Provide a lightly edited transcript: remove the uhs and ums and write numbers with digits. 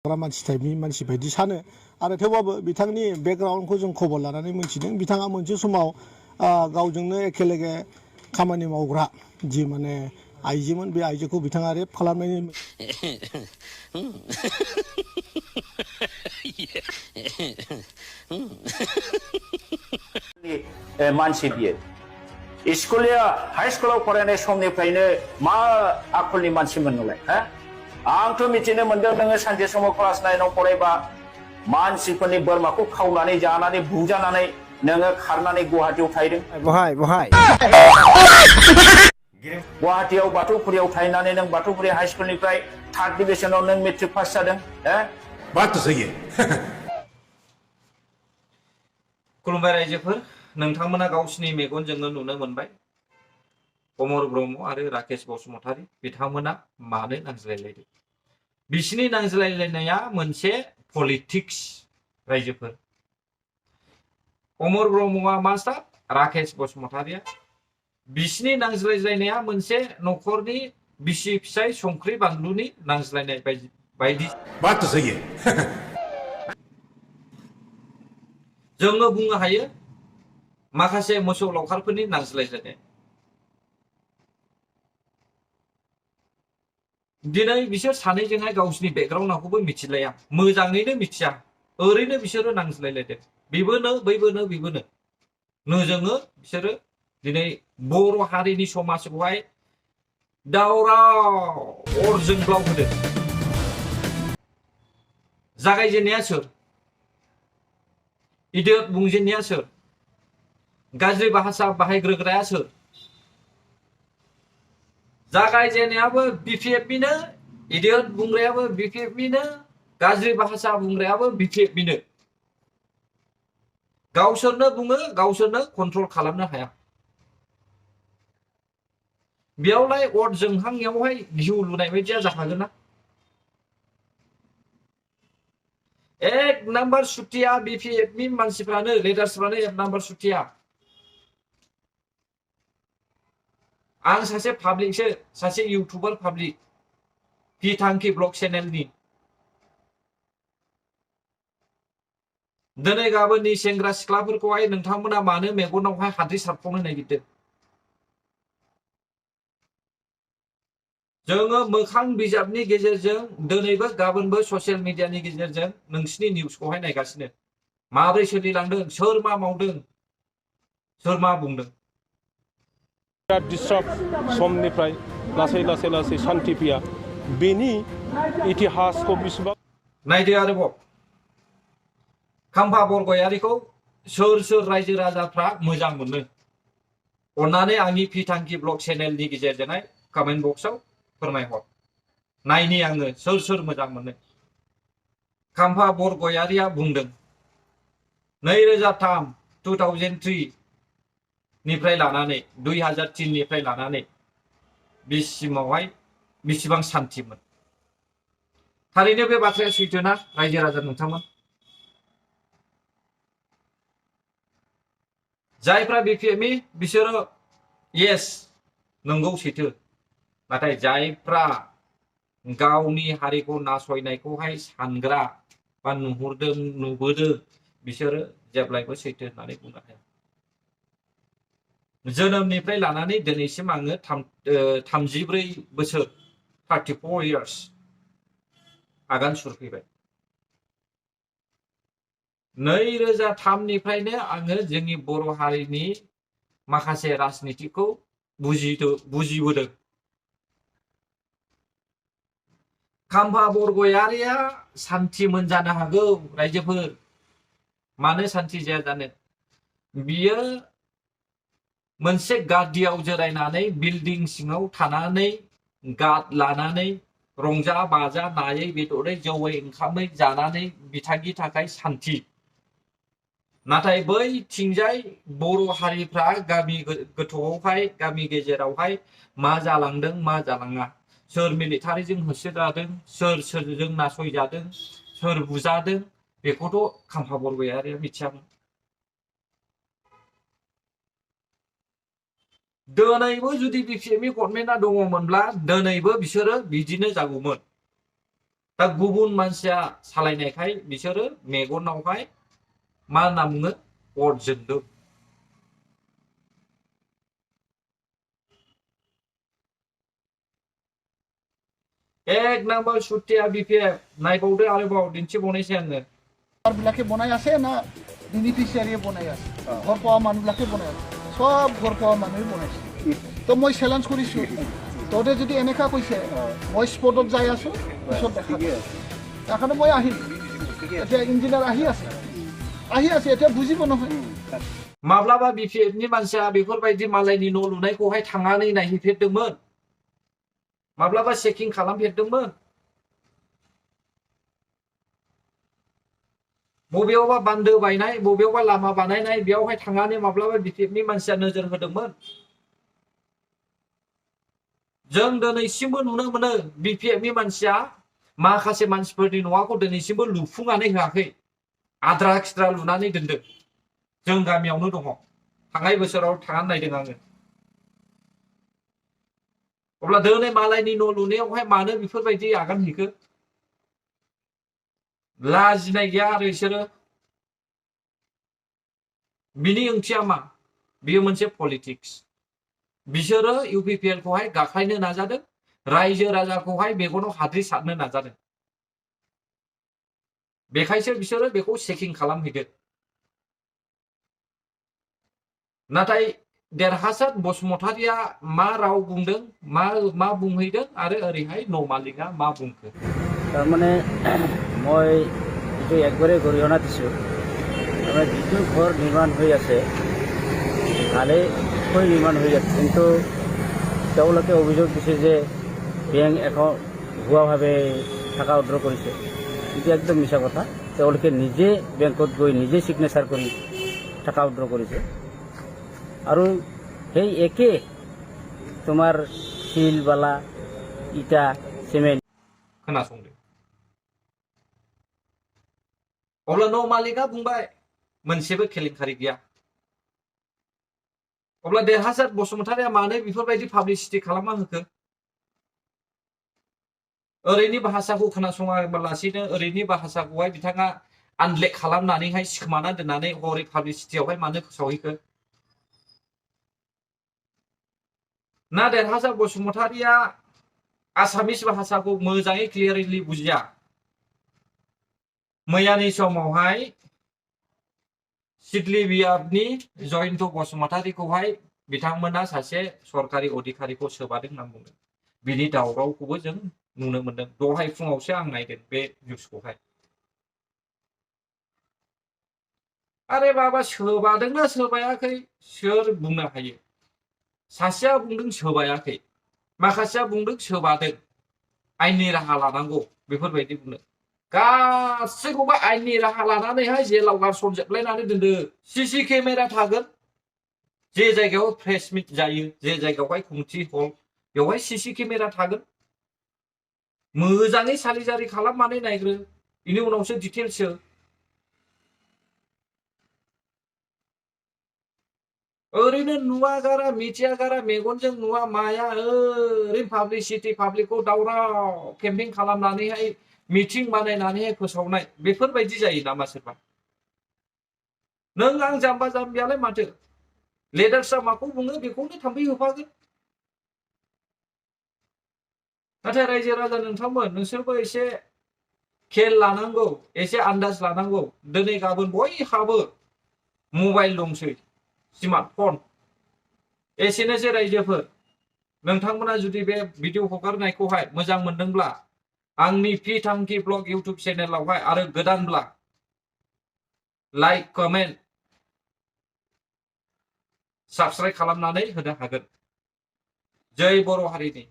मानसि टाइपनि मानसि बायदि सानो आरो थेवबाबो बिथांनि बेकग्राउन्डखौ जों खबर लानानै मोनथिदों बिथाङा मोनसे समाव गावजोंनो एखेलेगे खामानि मावग्रा जि माने आइजोमोन बे आइजोखौ बिथाङा रेप खालामनायनि मानसि बियो स्कुलिया हाई स्कुलाव फरायनाय समनिफ्रायनो मा आखलनि मानसिमोन नोंलाय हा आंथ' मिथिनो मोनदों नोङो सानसे समाव क्लास 9 आव फरायबा मानसिफोरनि बोरमाखौ खावनानै जानानै बुजानानै नोङो खारनानै गुवाहाटीयाव थाहैदों गुवाहाटीयाव बाथौफुरियाव थाहैनानै नों बाथौफुरि हाई स्कुलनिफ्राय 3rd डिभिजनाव नों मेट्रिक पास जादों बात तो सही है खुलुमबाय रायजोफोर नोंथांमोना गावसिनि मेगनजोंनो नुनो मोनबाय अमर ब्रह्म आरो राकेश बसुमतारी बिथांमोना मानो नांज्लायलायदों बिसिनि नांज्लायलायनाया मोनसे पलिटिक्स रायजोफोर अमर ब्रह्मआ मास्टार राकेश बसुमतारीया बिसिनि नांज्लायलायनाया मोनसे नखरनि बिसि फिसाय संख्रि बानलुनि नांज्लायनाय बायदि बात तो सही है जोङो बुंनो हायो माखासे मोसौ लावखारफोरनि नांज्लायलायनाय दिनै बिसोर सानैजोंहाय गावसिनि बेकग्राउन्डखौबो मिथिलाया मोजाङैनो मिथिया ओरैनो बिसोरो नांज्लायलायदों बेबोनो बैबोनो बेबोनो नोजोङो बिसोरो दिनै बर' हारिनि समाजखौहाय दावराव अर जोंब्लावहोदों जागायजेननाया सोर इडियट बुंजेननाया सोर गाज्रि भाषा बाहायग्रोग्राया सोर जागायजेननायाबो बिपिएफनिनो इडियट बुंग्रायाबो बिपिएफनिनो गाज्रि भाषा बुंग्रायाबो बिपिएफनिनो गावसोरनो बुङो गावसोरनो कन्ट्रल खालामनो हाया बेयावलाय अर जोंहांनायावहाय घिउ लुनाय बायदिया जाखागोन ना एक नाम्बार सुटिया बिपिएफनि मानसिफ्रानो लिडार्सफ्रानो एक नाम्बार सुटिया आं सासे पाब्लिकसो सासे इउटुबार पाब्लिक पिथांखि ब्लग चेनेलनि दिनै गाबोननि सेंग्रा सिख्लाफोरखौहाय नोंथांमोना मानो मेगनावहाय हाद्रि सारफावनो नागिरदों जोङो मोखां बिजाबनि गेजेरजों दिनैबो गाबोनबो ससियेल मिडियानि गेजेरजों नोंसिनि निउसखौहाय नायगासिनो माबोरै सोलिलांदों सोर मा मावदों सोर मा बुंदों डिस्टार्ब समनिफ्राय लासै लासै लासै शान्ति फैया बेनि इतिहासखौ बेसेबां नायदो आरोबाव खाम्फा बरगयारिखौ सोर सोर रायजो राजाफ्रा मोजां मोनो अन्नानै आंनि पिथांखि ब्लग चेनेलनि गेजेरजोंहाय कमेन्ट बक्सआव फोरमायहर नायनि आङो सोर सोर मोजां मोनो खाम्फा बरगयारिया बुंदों 2003 निफ्राय लानानै 2003 निफ्राय लानानै बिसिमावहाय बिसिबां शान्तिमोन थारैनो बे बाथ्राया सैथोना रायजो राजा नोंथांमोन जायफ्रा बिपिएफनि बिसोरो येस नंगौ सैथो नाथाय जायफ्रा गावनि हारिखौ नासयनायखौहाय सानग्रा बा नुहुरदों नुबोदों बिसोरो जेब्लायबो सैथो होननानै बुंनो हाया जोनोमनिफ्राय लानानै दिनैसिम आङो 34 बोसोर 34 years आगान सुरफैबाय 2003 निफ्रायनो आङो जोंनि बर' हारिनि माखासे राजनितिखौ बुजिबोदों खाम्फा बरगयारिया शान्तिमोन जानो हागौ रायजोफोर मानो शान्ति जाया जानो बियो मोनसे गादियाव जिरायनानै बिल्डिं सिङाव थानानै गाद लानानै रंजा बाजा नायै बेदरै जौयै ओंखामै जानानै बिथांनि थाखाय शान्ति नाथाय बैथिंजाय बर' हारिफ्रा गामि गोथौआवहाय गामि गेजेरावहाय मा जालांदों मा जालाङा सोर मिलिटारिजों होसोजादों सोर सोरजों नासयजादों सोर बुजादों बेखौथ' खाम्फा बरगयारिया मिथियामोन दिनैबो जुदि बिपिएफनि गभर्नमेन्टआ दङमोनब्ला दिनैबो बिसोरो बिदिनो जागौमोन दा गुबुन मानसिया सालायनायखाय बिसोरो मेगनावहाय मा होनना बुङो अर जोंदों एक नाम्बार सुटिया BPF नायबावदो आरोबाव दिन्थिबावनायसै आङो বিলাকে বনাই আছে না বেনিফিচিয়ারিয়ে বনাই আছে ঘর পাওয়া মানুহবিলাকে বনাই আছে সব ঘর পাওয়া মানুহে বনাইছে তো মই চ্যালেঞ্জ কৰিছোঁ তহঁতে যদি এনেকা কৈছে মই স্পটত যাই আছোঁ পিছত দেখা সেইকাৰণে মই আহিম এতিয়া ইঞ্জিনিয়াৰ আহি আছে এতিয়া বুজিব নহয় माब्लाबा BPFनि मानसिया बेफोरबायदि मालायनि न' लुनायखौहाय थांनानै नायहैफेरदोंमोन माब्लाबा चेकिं खालामफेरदोंमोन बबेयावबा बान्दो बायनाय बबेयावबा लामा बानायनाय बेयावहाय थांनानै माब्लाबा BPFनि मानसिया नोजोर होदोंमोन जों दिनैसिमबो नुनो मोनो BPFनि मानसिया माखासे मानसिफोरनि न'खौ दिनैसिमबो लुफुंनानै होआखै आद्रा खिद्रा लुनानै दोनदों जों गामियावनो दङ थांनाय बोसोराव थांनानै नायदों आङो अब्ला दिनै मालायनि न' लुनायावहाय मानो बेफोरबायदि आगान हैखो लाजिनाय गैया आरो बिसोरो बिनि ओंथिया मा बेयो मोनसे पलिटिक्स बिसोरो UPPL खौहाय गाख्लायनो नाजादों रायजो राजाखौहाय मेगनाव हाद्रि सारनो नाजादों बेखायसो बिसोरो बेखौ चेकिं खालामहैदों नाथाय देरहासार बसुमतारिया मा राव बुंदों मा बुंहैदों आरो ओरैहाय नमालिका मा बुंखो तारमाने মই এইটো একবাৰে গৰিহণা দিছোঁ আমাৰ যিটো ঘৰ নিৰ্মাণ হৈ আছে ভালেকৈ নিৰ্মাণ হৈ আছে কিন্তু তেওঁলোকে অভিযোগ দিছে যে বেংক একাউণ্ট ভুৱাভাৱে টকা উইড্ৰ কৰিছে কিন্তু একদম মিছা কথা তেওঁলোকে নিজে বেংকত গৈ নিজে চিগনেচাৰ কৰি টকা উইড্ৰ কৰিছে আৰু সেই একে তোমাৰ শিল বালা ইটা সিমেন্ট खोनासंदो अब्ला नमालिका बुंबाय मोनसेबो केलेंकारि गैया अब्ला देरहासार बसुमतारिया मानो बेफोरबायदि पाब्लिसिटि खालामना होखो ओरैनि भाषाखौ खोनासङालासिनो ओरैनि भाषाखौहाय बिथाङा आनलेक खालामनानैहाय सिखोमाना दोननानै हरै पाब्लिसिटियावहाय मानो फोसावहैखो ना देरहासार बसुमतारिया आसामिस भाषाखौ मोजाङै क्लियारलि बुजिया मैयानि समावहाय सिडली बियाबनि जयन्त बसुमतारिखौहाय बिथांमोना सासे सरकारि अधिकारिखौ सोबादों होनना बुंदों बिनि दावरावखौबो जों नुनो मोनदों दहाय फुङावसो आं नायदों बे निउसखौहाय आरे बाबा सोबादोंना सोबायाखै सोर बुंनो हायो सासेया बुंदों सोबायाखै माखासेया बुंदों सोबादों आइननि राहा लानांगौ बेफोरबायदि बुंदों गासैखौबो आइननि राहा लानानैहाय जेलाव गारसनजोबलायनानै दोनदों सीसी केमेरा थागोन जे जायगायाव प्रेस मिट जायो जे जायगायावहाय खुंथि हल बेवहाय सीसी केमेरा थागोन मोजाङै सालिजारि खालामनानै नायग्रो बेनि उनावसो डिटेल्स ओरैनो नुवागारा मिथियागारा मेगनजों नुवा माया ओरैनो पाब्लिसिटि पाब्लिकखौ दावराव केम्पिं खालामनानैहाय मिटिं बानायनानैहाय फोसावनाय बेफोरबायदि जायो नामा सोरबा नों आं जाम्बा जाम्बियालाय माथो लेडार्सआ माखौ बुङो बेखौनो थाम्फै होफागोन नाथाय रायजो राजा नोंथांमोन नोंसोरबो एसे खेल लानांगौ एसे आन्दाज लानांगौ दिनै गाबोन बयहाबो मबाइल दंसै स्मार्टफन एसेनोसै रायजोफोर नोंथांमोना जुदि बे भिडिअ हगारनायखौहाय मोजां मोनदोंब्ला आंनि पि थांखि ब्लग इउट्युब चेनेलावहाय आरो गोदानब्ला लाइक कमेन्ट साबस्क्राइब खालामनानै होनो हागोन जय बर' हारिनि